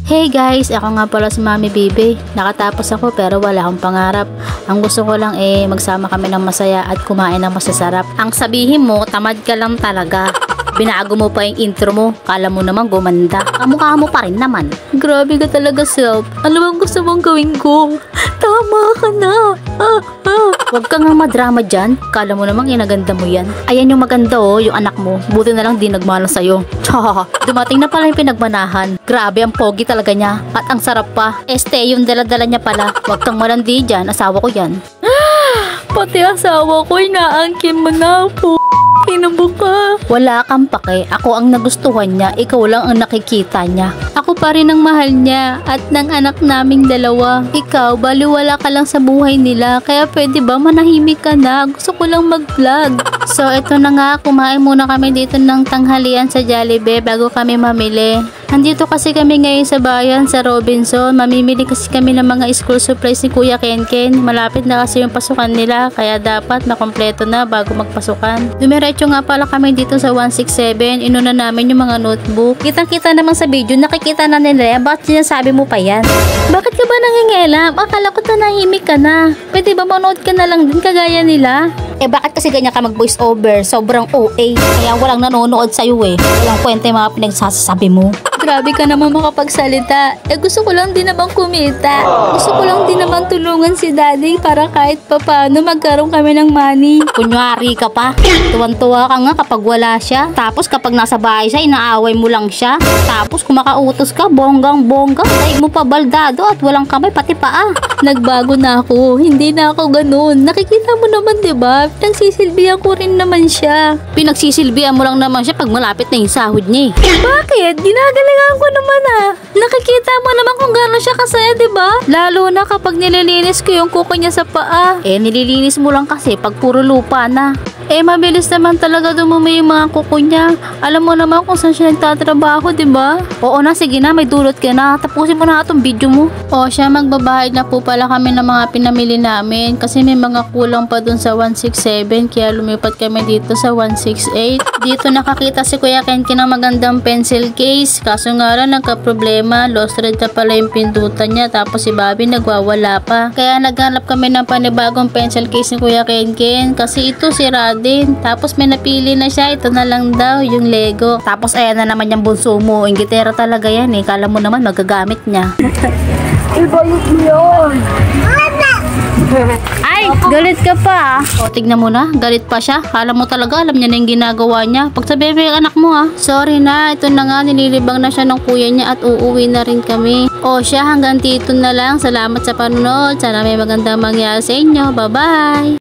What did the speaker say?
Hey guys, ako nga pala si Mami Bibi. Nakatapos ako pero wala akong pangarap. Ang gusto ko lang magsama kami ng masaya at kumain ng masasarap. Ang sabihin mo, tamad ka lang talaga. Binago mo pa yung intro mo. Kala mo naman gumanda. Kamukha mo pa rin naman. Grabe ka talaga, self. Ano bang gusto mong gawin ko? Tama ka na. Huwag ka nga madrama dyan. Kala mo namang inaganda mo yan. Ayan yung maganda yung anak mo. Buti na lang di nagmana sa'yo. Dumating na pala yung pinagmanahan. Grabe ang pogi talaga niya. At ang sarap pa. Yung dala-dala niya pala. Huwag kang malandi dyan. Asawa ko yan. Pati asawa ko, inaangkin mo na po. Inabuka. Wala kang pake. Ako ang nagustuhan niya. Ikaw lang ang nakikita niya. Ako pa rin ang mahal niya at ng anak naming dalawa. Ikaw, baliwala ka lang sa buhay nila. Kaya pwede ba manahimik ka na? Gusto ko lang mag-vlog. So, ito na nga. Kumain muna kami dito ng tanghalian sa Jollibee bago kami mamili. Nandito kasi kami ngayon sa bayan, sa Robinson. Mamimili kasi kami ng mga school supplies ni Kuya Kenken. Malapit na kasi yung pasukan nila. Kaya dapat makompleto na bago magpasukan. Dumiretso nga pala kami dito sa 167. Inuna namin yung mga notebook. Kitang-kita naman sa video. Nakikita na nila. Bakit sinasabi mo pa yan? Bakit ka ba nangingialam? Akala ko nanahimik ka na. Pwede ba manood ka na lang din kagaya nila? Bakit kasi ganyan ka mag-voice over? Sobrang OA. Kaya walang nanonood sa'yo Walang kwenta yung mga pinagsasabi mo. Grabe ka naman makapagsalita. Gusto ko lang din naman kumita. Gusto ko lang din naman tulungan si daddy para kahit papano magkaroon kami ng money. Kunyari ka pa. Tuwan-tuwa ka nga kapag wala siya. Tapos kapag nasa bahay siya, inaaway mo lang siya. Tapos kung makautos ka, bonggang-bongga. Dahil mo pa baldado at walang kamay pati paa. Nagbago na ako. Hindi na ako ganun. Nakikita mo naman, diba? Pinagsisilbihan ko rin naman siya. Pinagsisilbihan mo lang naman siya pag malapit na yung sahod niya. Bakit? Ginagalingan ko naman Nakikita mo naman kung gano'n siya kasaya, diba? Lalo na kapag nililinis ko yung kuko niya sa paa. Nililinis mo lang kasi pag puro lupa na. Mabilis naman talaga dumumi yung mga kuko niya. Alam mo naman kung saan siya nagtatrabaho, diba? Oo na, sige na, may dulot ka na. Tapusin mo na itong video mo. Siya, magbabayad na po pala kami ng mga pinamili namin. Kasi may mga kulang pa dun sa 167. Kaya lumipat kami dito sa 168. Dito nakakita si Kuya Kenken ng magandang pencil case. Kaso nga lang, nagka-problema. Lost thread na pala yung pindutan niya. Tapos si Bobby nagwawala pa. Kaya naghanap kami ng panibagong pencil case ni Kuya Kenken. Kasi ito sira din. Tapos may napili na siya. Ito na lang daw, yung Lego. Tapos ayan na naman yung bunso mo. Ingitera talaga yan Kala mo naman magagamit niya. Ibayot mo yun. Ay, galit ka pa. Tignan mo na, galit pa siya. Kala mo talaga, alam niya na yung ginagawa niya. Pagsabihin mo yung anak mo Sorry na, ito na nga, nililibang na siya ng kuya niya at uuwi na rin kami. Siya, hanggang dito na lang. Salamat sa panonood. Sana may magandang mangyari sa inyo. Bye-bye.